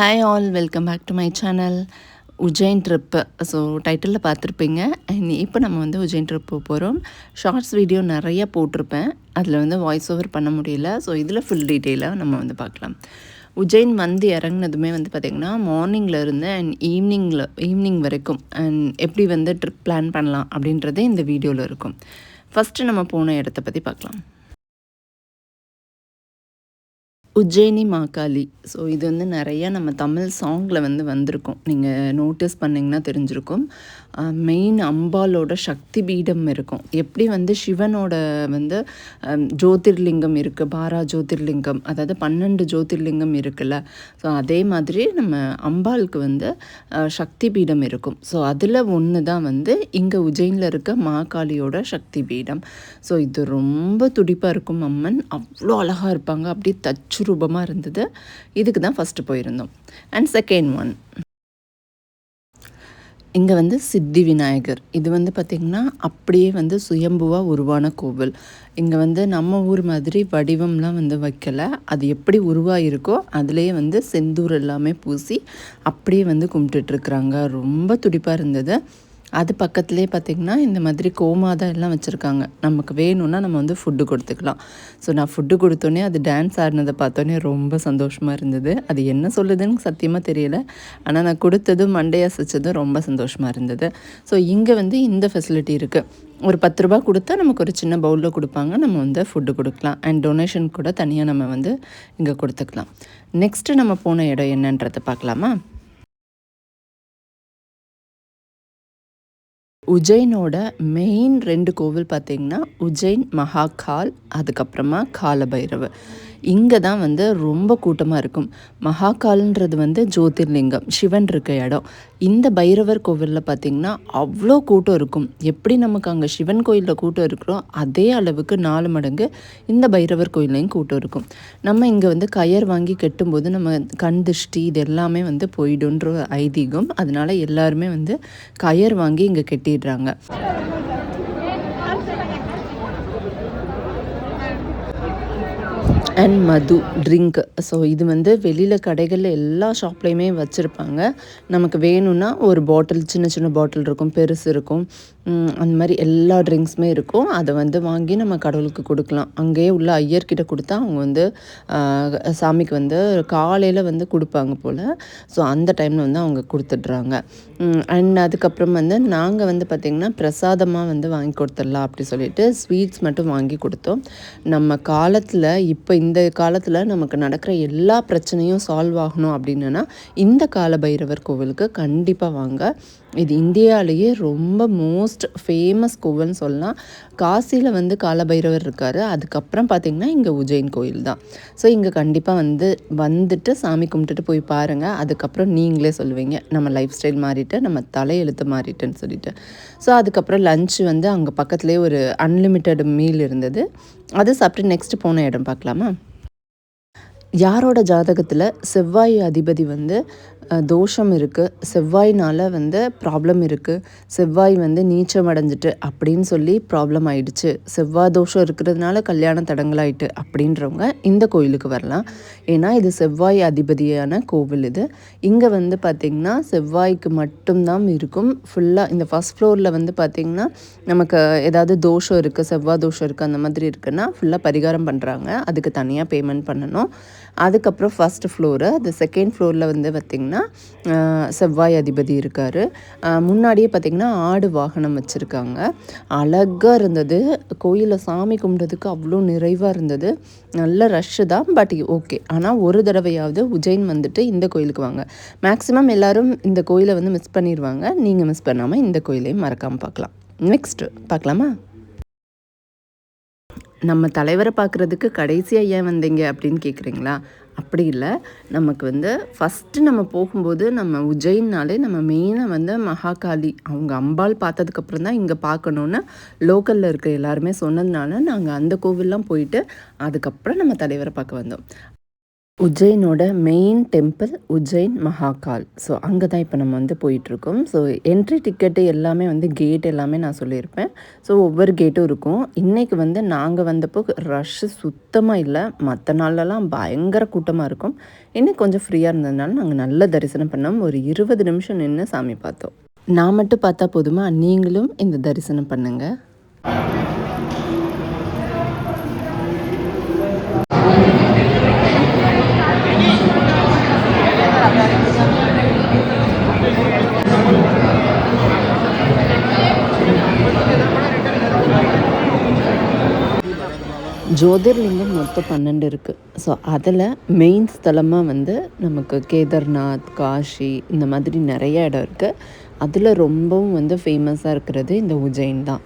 Hi all, welcome back to my channel. Ujjain trip. So டைட்டிலில் பார்த்துருப்பீங்க. இப்போ நம்ம வந்து உஜ்ஜைன் ட்ரிப் போகிறோம். ஷார்ட்ஸ் வீடியோ நிறைய போட்டிருப்பேன், அதில் வந்து வாய்ஸ் ஓவர் பண்ண முடியல. ஸோ இதில் ஃபுல் டீட்டெயிலாக நம்ம வந்து பார்க்கலாம். உஜ்ஜைன் வந்து இறங்குனதுமே வந்து பார்த்திங்கன்னா மார்னிங்கில் இருந்து அண்ட் ஈவினிங் வரைக்கும் அண்ட் எப்படி வந்து ட்ரிப் பிளான் பண்ணலாம் அப்படின்றதே இந்த வீடியோவில் இருக்கும். ஃபஸ்ட்டு நம்ம போன இடத்த பற்றி பார்க்கலாம். உஜ்ஜயினி மாகாளி. ஸோ இது வந்து நிறையா நம்ம தமிழ் சாங்கில் வந்து வந்திருக்கும். நீங்கள் நோட்டீஸ் பண்ணிங்கன்னா தெரிஞ்சிருக்கும். மெயின் அம்பாலோட சக்தி பீடம் இருக்கும். எப்படி வந்து சிவனோட வந்து ஜோதிர்லிங்கம் இருக்குது, பாரா ஜோதிர்லிங்கம், அதாவது 12 ஜோதிர்லிங்கம் இருக்குல்ல. ஸோ அதே மாதிரி நம்ம அம்பாளுக்கு வந்து சக்தி பீடம் இருக்கும். ஸோ அதில் ஒன்று தான் வந்து இங்கே உஜ்ஜயினில் இருக்க மாகாளியோட சக்தி பீடம். ஸோ இது ரொம்ப துடிப்பாக இருக்கும். அம்மன் அவ்வளோ அழகாக இருப்பாங்க, அப்படியே தச்சுரூபமாக இருந்தது. இதுக்கு தான் ஃபஸ்ட்டு போயிருந்தோம். அண்ட் செகண்ட் ஒன் இங்கே வந்து சித்தி விநாயகர். இது வந்து பார்த்திங்கன்னா அப்படியே வந்து சுயம்புவாக உருவான கோவில். இங்கே வந்து நம்ம ஊர் மாதிரி வடிவம்லாம் வந்து வைக்கலை. அது எப்படி உருவாயிருக்கோ அதுலேயே வந்து செந்தூர் எல்லாமே பூசி அப்படியே வந்து கும்பிட்டுட்ருக்குறாங்க. ரொம்ப துடிப்பாக இருந்தது. அது பக்கத்துலேயே பார்த்திங்கன்னா இந்த மாதிரி கோமாதா எல்லாம் வச்சுருக்காங்க. நமக்கு வேணும்னா நம்ம வந்து ஃபுட்டு கொடுத்துக்கலாம். ஸோ நான் ஃபுட்டு கொடுத்தோன்னே அது டான்ஸ் ஆடினதை பார்த்தோன்னே ரொம்ப சந்தோஷமாக இருந்தது. அது என்ன சொல்லுதுன்னு சத்தியமாக தெரியலை, ஆனால் நான் கொடுத்ததும் மண்டை அசைச்சதும் ரொம்ப சந்தோஷமாக இருந்தது. ஸோ இங்கே வந்து இந்த ஃபெசிலிட்டி இருக்குது. ஒரு 10 ரூபா கொடுத்தா நமக்கு ஒரு சின்ன பவுலில் கொடுப்பாங்க, நம்ம வந்து ஃபுட்டு கொடுக்கலாம். அண்ட் டொனேஷன் கூட தனியாக நம்ம வந்து இங்கே கொடுத்துக்கலாம். நெக்ஸ்ட்டு நம்ம போன இடம் என்னன்றதை பார்க்கலாமா? உஜ்ஜைனோட மெயின் 2 கோவில் பார்த்திங்கன்னா உஜ்ஜைன் மகாகால், அதுக்கப்புறமா காலபைரவர். இங்கே தான் வந்து ரொம்ப கூட்டமாக இருக்கும். மகாகால்ன்றது வந்து ஜோதிர்லிங்கம், சிவன் இருக்க இடம். இந்த பைரவர் கோவிலில் பார்த்திங்கன்னா அவ்வளோ கூட்டம் இருக்கும். எப்படி நமக்கு அங்கே சிவன் கோயிலில் கூட்டம் இருக்கிறோம் அதே அளவுக்கு 4 மடங்கு இந்த பைரவர் கோயிலையும் கூட்டம் இருக்கும். நம்ம இங்கே வந்து கயர் வாங்கி கட்டும்போது நம்ம கண் திருஷ்டி இது எல்லாமே வந்து போயிடுன்ற ஐதீகம். அதனால எல்லாருமே வந்து கயர் வாங்கி இங்கே கட்டிடுறாங்க. அண்ட் மது ட்ரிங்க். ஸோ இது வந்து வெளியில் கடைகளில் எல்லா ஷாப்லேயுமே வச்சுருப்பாங்க. நமக்கு வேணும்னா ஒரு பாட்டில், சின்ன சின்ன பாட்டில் இருக்கும், பெருசு இருக்கும், அந்த மாதிரி எல்லா ட்ரிங்க்ஸுமே இருக்கும். அதை வந்து வாங்கி நம்ம கடவுளுக்கு கொடுக்கலாம். அங்கேயே உள்ள ஐயர்கிட்ட கொடுத்தா அவங்க வந்து சாமிக்கு வந்து காலையில் வந்து கொடுப்பாங்க போல். ஸோ அந்த டைமில் வந்து அவங்க கொடுத்துட்றாங்க. அண்ட் அதுக்கப்புறம் வந்து நாங்கள் வந்து பார்த்திங்கன்னா பிரசாதமாக வந்து வாங்கி கொடுத்துடலாம் அப்படி சொல்லிட்டு ஸ்வீட்ஸ் மட்டும் வாங்கி கொடுத்தோம். நம்ம காலத்தில் இப்போ இந்த காலத்தில் நமக்கு நடக்கிற எல்லா பிரச்சனையும் சால்வ் ஆகணும் அப்படின்னா இந்த கால பைரவர் கோவிலுக்கு கண்டிப்பாக வாங்க. இது இந்தியாவிலேயே ரொம்ப மோஸ்ட் ஃபேமஸ் கோவில்னு சொல்லலாம். காசியில் வந்து காலபைரவர் இருக்கார். அதுக்கப்புறம் பார்த்திங்கன்னா இங்கே உஜ்ஜைன் கோயில் தான். ஸோ இங்கே கண்டிப்பாக வந்துட்டு சாமி கும்பிட்டுட்டு போய் பாருங்கள். அதுக்கப்புறம் நீங்களே சொல்லுவீங்க நம்ம லைஃப் ஸ்டைல் மாறிட்டு, நம்ம தலையெழுத்து மாறிட்டுன்னு சொல்லிட்டு. ஸோ அதுக்கப்புறம் லன்ச் வந்து அங்கே பக்கத்துலேயே ஒரு அன்லிமிட்டெட் மீல் இருந்தது. அது சாப்பிட்டு நெக்ஸ்ட்டு போன இடம் பார்க்கலாமா? யாரோட ஜாதகத்தில் செவ்வாய் அதிபதி வந்து தோஷம் இருக்குது, செவ்வாய்னால் வந்து ப்ராப்ளம் இருக்குது, செவ்வாய் வந்து நீச்சம் அடைஞ்சிட்டு அப்படின்னு சொல்லி ப்ராப்ளம் ஆயிடுச்சு, செவ்வாய் தோஷம் இருக்கிறதுனால கல்யாணம் தடங்கலாயிட்டு அப்படின்றவங்க இந்த கோயிலுக்கு வரலாம். ஏன்னா இது செவ்வாய் அதிபதியான கோவில். இது இங்கே வந்து பார்த்திங்கன்னா செவ்வாய்க்கு மட்டும்தான் இருக்கும். ஃபுல்லாக இந்த ஃபஸ்ட் ஃப்ளோரில் வந்து பார்த்திங்கன்னா நமக்கு ஏதாவது தோஷம் இருக்குது, செவ்வாய் தோஷம் இருக்குது அந்த மாதிரி இருக்குன்னா ஃபுல்லாக பரிகாரம் பண்ணுறாங்க. அதுக்கு தனியாக பேமெண்ட் பண்ணணும். அதுக்கப்புறம் ஃபஸ்ட் ஃப்ளோரு, அது செகண்ட் ஃப்ளோரில் வந்து பார்த்திங்கன்னா செவ்வாய் அதிபதி இருக்கார். முன்னாடியே பார்த்திங்கன்னா ஆடு வாகனம் வச்சுருக்காங்க. அழகாக இருந்தது. கோயிலில் சாமி கும்பிட்றதுக்கு அவ்வளோ நிறைவாக இருந்தது. நல்ல ரஷ்ஷு தான், பட் ஓகே. ஆனால் ஒரு தடவையாவது உஜ்ஜைன் வந்துட்டு இந்த கோயிலுக்கு வாங்க. மேக்ஸிமம் எல்லோரும் இந்த கோயிலை வந்து மிஸ் பண்ணிடுவாங்க. நீங்கள் மிஸ் பண்ணாமல் இந்த கோயிலையும் மறக்காமல் பார்க்கலாம். நெக்ஸ்ட்டு பார்க்கலாமா? நம்ம தலைவரை பார்க்குறதுக்கு கடைசியாக ஏன் வந்தீங்க அப்படின்னு கேட்குறீங்களா? அப்படி இல்லை. நமக்கு வந்து ஃபஸ்ட்டு நம்ம போகும்போது நம்ம உஜ்ஜைன்னாலே நம்ம மெயினாக வந்து மகாகாளி அவங்க அம்பாள் பார்த்ததுக்கப்புறம் தான் இங்கே பார்க்கணுன்னு லோக்கலில் இருக்க எல்லாருமே சொன்னதுனால நாங்கள் அந்த கோவில்லாம் போயிட்டு அதுக்கப்புறம் நம்ம தலைவரை பார்க்க வந்தோம். உஜ்ஜைனோட main temple Ujjain Mahakal. So அங்கே தான் இப்போ நம்ம வந்து போயிட்டுருக்கோம். ஸோ என்ட்ரி டிக்கெட்டு எல்லாமே வந்து கேட் எல்லாமே நான் சொல்லியிருப்பேன். ஸோ ஒவ்வொரு கேட்டும் இருக்கும். இன்றைக்கி வந்து நாங்கள் வந்தப்போ ரஷ்ஷு சுத்தமாக இல்லை. மற்ற நாள்லலாம் பயங்கர கூட்டமாக இருக்கும். இன்னைக்கு கொஞ்சம் ஃப்ரீயாக இருந்ததுனால நாங்கள் நல்ல தரிசனம் பண்ணோம். ஒரு 20 நிமிஷம் நின்று சாமி பார்த்தோம். நான் மட்டும் பார்த்தா போதுமா? நீங்களும் இந்த தரிசனம் பண்ணுங்கள். ஜோதிர்லிங்கம் மொத்தம் 12 இருக்குது. ஸோ அதில் மெயின் ஸ்தலமாக வந்து நமக்கு கேதார்நாத், காஷி இந்த மாதிரி நிறைய இடம் இருக்குது. அதில் ரொம்பவும் வந்து ஃபேமஸாக இருக்கிறது இந்த உஜ்ஜைன் தான்.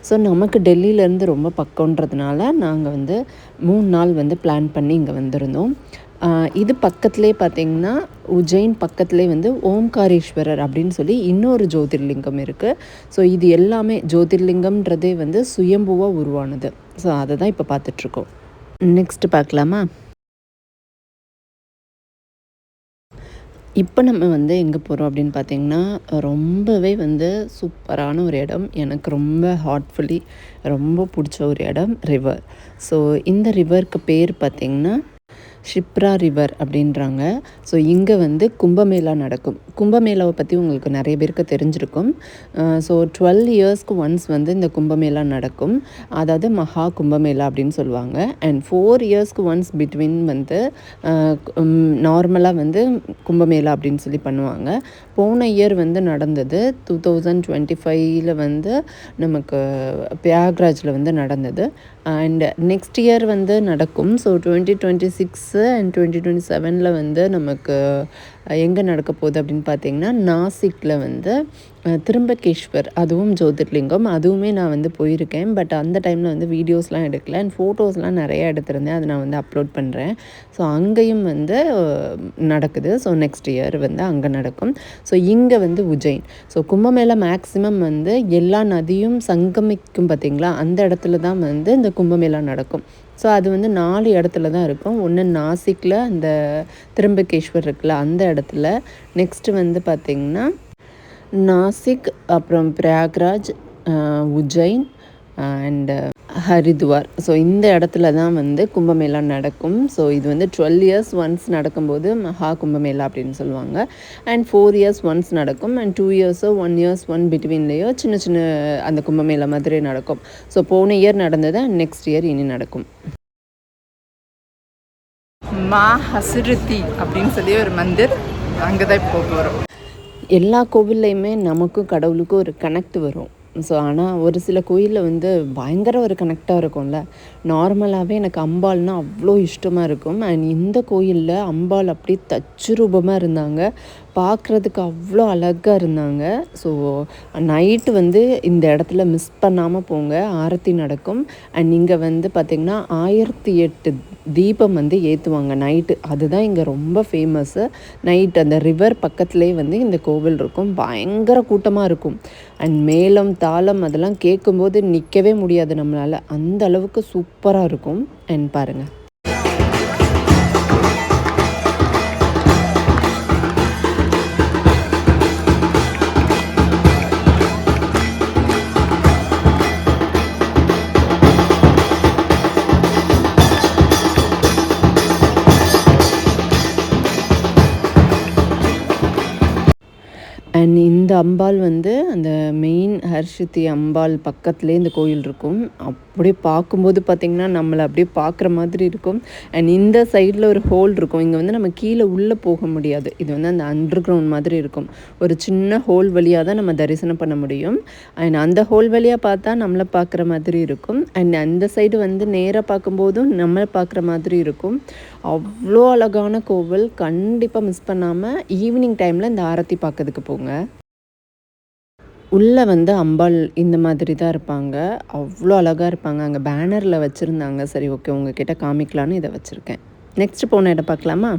ஸோ நமக்கு டெல்லியிலேருந்து ரொம்ப பக்கன்றதுனால நாங்கள் வந்து 3 நாள் வந்து பிளான் பண்ணி இங்கே வந்திருந்தோம். இது பக்கத்துலேயே பார்த்திங்கன்னா உஜ்ஜைன் பக்கத்துலேயே வந்து ஓம்காரேஸ்வரர் அப்படின்னு சொல்லி இன்னொரு ஜோதிர்லிங்கம் இருக்குது. ஸோ இது எல்லாமே ஜோதிர்லிங்கம்ன்றதே வந்து சுயம்புவாக உருவானது. ஸோ அதை தான் இப்போ பார்த்துட்ருக்கோம். நெக்ஸ்ட்டு பார்க்கலாமா? இப்போ நம்ம வந்து எங்கே போகிறோம் அப்படின்னு பார்த்திங்கன்னா ரொம்பவே வந்து சூப்பரான ஒரு இடம். எனக்கு ரொம்ப ஹார்ட்ஃபுல்லி ரொம்ப பிடிச்ச ஒரு இடம் ரிவர். ஸோ இந்த ரிவருக்கு பேர் பார்த்திங்கன்னா ஷிப்ரா ரிவர் அப்படின்றாங்க. ஸோ இங்கே வந்து கும்பமேளா நடக்கும். கும்பமேளாவை பற்றி உங்களுக்கு நிறைய பேருக்கு தெரிஞ்சிருக்கும். ஸோ 12 இயர்ஸ்க்கு ஒன்ஸ் வந்து இந்த கும்பமேளா நடக்கும். அதாவது மகா கும்பமேளா அப்படின்னு சொல்லுவாங்க. அண்ட் 4 இயர்ஸ்க்கு ஒன்ஸ் பிட்வீன் வந்து நார்மலாக வந்து கும்பமேளா அப்படின்னு சொல்லி பண்ணுவாங்க. போன இயர் வந்து நடந்தது 2025 வந்து நமக்கு பிரயாக்ராஜில் வந்து நடந்தது. அண்ட் நெக்ஸ்ட் இயர் வந்து நடக்கும். ஸோ 2026 அண்ட் 2027 வந்து நமக்கு எங்கே நடக்க போகுது அப்படின்னு பார்த்தீங்கன்னா நாசிக்கில் வந்து திரும்பகேஸ்வர், அதுவும் ஜோதிர்லிங்கம். அதுவுமே நான் வந்து போயிருக்கேன். பட் அந்த டைமில் வந்து வீடியோஸ்லாம் எடுக்கல அண்ட் ஃபோட்டோஸ்லாம் நிறையா எடுத்திருந்தேன். அதை நான் வந்து அப்லோட் பண்ணுறேன். ஸோ அங்கேயும் வந்து நடக்குது. ஸோ நெக்ஸ்ட் இயர் வந்து அங்கே நடக்கும். ஸோ இங்கே வந்து உஜ்ஜைன். ஸோ கும்பமேளா மேக்ஸிமம் வந்து எல்லா நதியும் சங்கமிக்கும் பார்த்திங்களா, அந்த இடத்துல தான் வந்து இந்த கும்பமேளா நடக்கும். ஸோ அது வந்து 4 இடத்துல தான் இருக்கும். ஒன்று நாசிக்கில் அந்த திரும்பகேஸ்வர் இருக்குல்ல அந்த இடத்துல, நெக்ஸ்ட்டு வந்து பார்த்திங்கன்னா நாசிக், அப்புறம் பிரயாக்ராஜ், உஜ்ஜைன் அண்டு ஹரித்வார். ஸோ இந்த இடத்துல தான் வந்து கும்பமேளா நடக்கும். ஸோ இது வந்து 12 இயர்ஸ் ஒன்ஸ் நடக்கும்போது மகா கும்பமேளா அப்படின்னு சொல்லுவாங்க. அண்ட் 4 இயர்ஸ் ஒன்ஸ் நடக்கும். அண்ட் 2 இயர்ஸோ 1 இயர்ஸ் ஒன் பிட்வீன்லேயோ சின்ன சின்ன அந்த கும்பமேளா மாதிரி நடக்கும். ஸோ போன இயர் நடந்தது அண்ட் நெக்ஸ்ட் இயர் இனி நடக்கும். மா ஹசுருத்தி அப்படின்னு சொல்லி ஒரு மந்திர், அங்கே தான் இப்போ போகிறோம். எல்லா கோவில்லையுமே நமக்கும் கடவுளுக்கும் ஒரு கனெக்ட் வரும். ஸோ ஆனால் ஒரு சில கோயிலில் வந்து பயங்கர ஒரு கனெக்டாக இருக்கும்ல. நார்மலாகவே எனக்கு அம்பாள்னால் அவ்வளோ இஷ்டமாக இருக்கும். அண்ட் இந்த கோயிலில் அம்பாள் அப்படி தச்சுரூபமாக இருந்தாங்க. பார்க்குறதுக்கு அவ்வளோ அழகாக இருந்தாங்க. ஸோ நைட்டு வந்து இந்த இடத்துல மிஸ் பண்ணாமல் போங்க, ஆரத்தி நடக்கும். அண்ட் இங்கே வந்து பார்த்திங்கன்னா 1008 தீபம் வந்து ஏற்றுவாங்க நைட்டு. அதுதான் இங்கே ரொம்ப ஃபேமஸ்ஸு. நைட் அந்த ரிவர் பக்கத்துலேயே வந்து இந்த கோவில் இருக்கும். பயங்கர கூட்டமாக இருக்கும். அண்ட் மேளம் தாளம் அதெல்லாம் கேட்கும்போது நிற்கவே முடியாது நம்மளால், அந்த அளவுக்கு சூப்பராக இருக்கும். அண்ட் பாருங்கள், அண்ட் இந்த அம்பாள் வந்து அந்த மெயின் ஹர்ஷித்தி அம்பாள் பக்கத்துலேயே இந்த கோயில் இருக்கும். அப்படியே பார்க்கும்போது பார்த்திங்கன்னா நம்மளை அப்படியே பார்க்குற மாதிரி இருக்கும். அண்ட் இந்த சைடில் ஒரு ஹோல் இருக்கும். இங்கே வந்து நம்ம கீழே உள்ளே போக முடியாது. இது வந்து அந்த அண்டர் கிரவுண்ட் மாதிரி இருக்கும். ஒரு சின்ன ஹோல் வழியாக தான் நம்ம தரிசனம் பண்ண முடியும். அண்ட் அந்த ஹோல் வழியாக பார்த்தா நம்மளை பார்க்குற மாதிரி இருக்கும். அண்ட் அந்த சைடு வந்து நேராக பார்க்கும்போதும் நம்மளை பார்க்குற மாதிரி இருக்கும். அவ்வளோ அழகான கோவில். கண்டிப்பாக மிஸ் பண்ணாமல் ஈவினிங் டைமில் இந்த ஆரத்தி பார்க்கறதுக்கு போங்க. உள்ளே வந்து அம்பாள் இந்த மாதிரி தான் இருப்பாங்க. அவ்வளோ அழகாக இருப்பாங்க. அங்கே பேனரில் வச்சுருந்தாங்க. சரி, ஓகே, உங்ககிட்ட காமிக்கலான்னு இதை வச்சுருக்கேன். நெக்ஸ்ட் போன இடம் பார்க்கலாமா?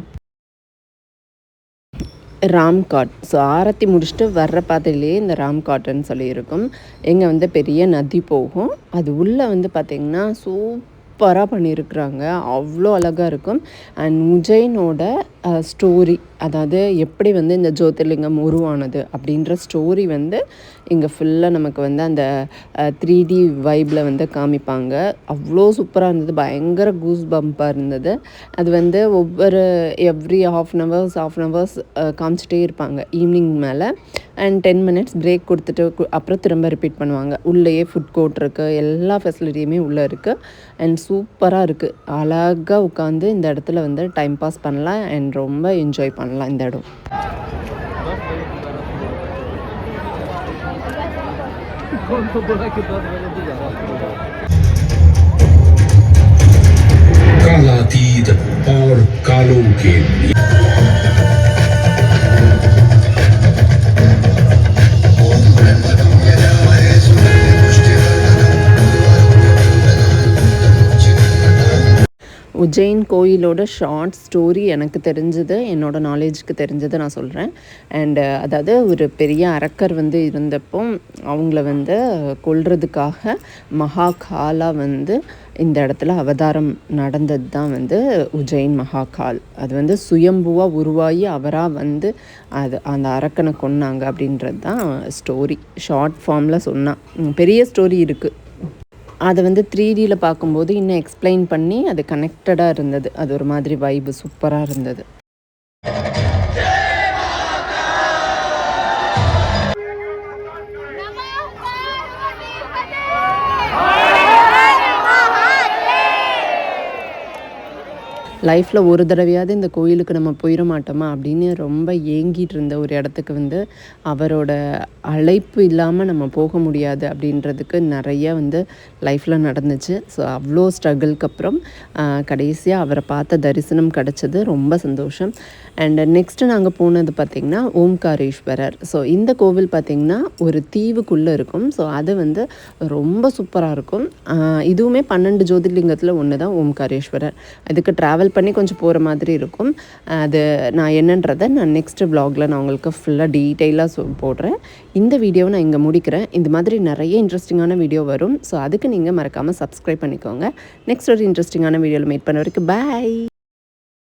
ராம்காட். ஸோ ஆரத்தி முடிச்சுட்டு வர்ற பாதையிலேயே இந்த ராம்காட்டுன்னு சொல்லி இருக்கும். எங்கே வந்து பெரிய நதி போகும். அது உள்ளே வந்து பார்த்திங்கன்னா சூப்பராக பண்ணியிருக்கிறாங்க. அவ்வளோ அழகாக இருக்கும். அண்ட் உஜ்ஜைனோட ஸ்டோரி, அதாவது எப்படி வந்து இந்த ஜோதிர்லிங்கம் உருவானது அப்படின்ற ஸ்டோரி வந்து இங்கே ஃபுல்லாக நமக்கு வந்து அந்த 3D வைப்பில் வந்து காமிப்பாங்க. அவ்வளோ சூப்பராக இருந்தது. பயங்கர கூஸ் பம்பாக இருந்தது. அது வந்து எவ்ரி ஹாஃப் அன் ஹவர்ஸ் காமிச்சிட்டே இருப்பாங்க ஈவினிங் மேலே. அண்ட் 10 மினிட்ஸ் பிரேக் கொடுத்துட்டு அப்புறம் திரும்ப ரிப்பீட் பண்ணுவாங்க. உள்ளேயே ஃபுட் கோர்ட் இருக்குது, எல்லா ஃபெசிலிட்டியுமே உள்ளே இருக்குது. அண்ட் சூப்பராக இருக்குது. அழகாக உட்காந்து இந்த இடத்துல வந்து டைம் பாஸ் பண்ணலாம் அண்ட் ரொம்ப என்ஜாய் பண்ணலாம் இந்த இடம். कालातीत और कालों के உஜ்ஜைன் கோயிலோட ஷார்ட் ஸ்டோரி எனக்கு தெரிஞ்சது, என்னோடய நாலேஜுக்கு தெரிஞ்சதை நான் சொல்கிறேன். அண்டு அதாவது ஒரு பெரிய அரக்கர் வந்து இருந்தப்போ அவங்கள வந்து கொல்றதுக்காக மகாகாலா வந்து இந்த இடத்துல அவதாரம் நடந்தது தான் வந்து உஜ்ஜைன் மகாகால். அது வந்து சுயம்புவாக உருவாகி அவராக வந்து அந்த அரக்கனை கொன்னாங்க அப்படின்றது தான் ஸ்டோரி. ஷார்ட் ஃபார்மில் சொன்னால் பெரிய ஸ்டோரி இருக்குது. அதை வந்து 3Dயில் பார்க்கும்போது இன்னும் எக்ஸ்பிளைன் பண்ணி அது கனெக்டடாக இருந்தது. அது ஒரு மாதிரி வைப்பு சூப்பராக இருந்தது. லைஃப்பில் ஒரு தடவையாவது இந்த கோயிலுக்கு நம்ம போயிட மாட்டோமா அப்படின்னு ரொம்ப ஏங்கிட்டு இருந்த ஒரு இடத்துக்கு வந்து அவரோட அழைப்பு இல்லாமல் நம்ம போக முடியாது அப்படின்றதுக்கு நிறைய வந்து லைஃப்பில் நடந்துச்சு. ஸோ அவ்வளோ ஸ்ட்ரகிள்க்கு அப்புறம் கடைசியாக அவரை பார்த்த தரிசனம் கிடச்சது. ரொம்ப சந்தோஷம். அண்ட் நெக்ஸ்ட்டு நாங்கள் போனது பார்த்திங்கன்னா ஓம்காரேஸ்வரர். ஸோ இந்த கோவில் பார்த்திங்கன்னா ஒரு தீவுக்குள்ளே இருக்கும். ஸோ அது வந்து ரொம்ப சூப்பராக இருக்கும். இதுவுமே 12 ஜோதிர்லிங்கத்தில் ஒன்று தான் ஓம்காரேஸ்வரர். இதுக்கு ட்ராவல் பண்ணி கொஞ்சம் போகிற மாதிரி இருக்கும். அது நான் என்னன்றதை நான் நெக்ஸ்ட்டு வ்ளாகில் நான் உங்களுக்கு ஃபுல்லாக டீட்டெயிலாக போடுறேன். இந்த வீடியோவை நான் இங்கே முடிக்கிறேன். இந்த மாதிரி நிறைய இன்ட்ரெஸ்டிங்கான வீடியோ வரும். ஸோ அதுக்கு நீங்கள் மறக்காமல் சப்ஸ்கிரைப் பண்ணிக்கோங்க. நெக்ஸ்ட் ஒரு இன்ட்ரெஸ்டிங்கான வீடியோவில் மீட் பண்ண வரைக்கும் பாய்.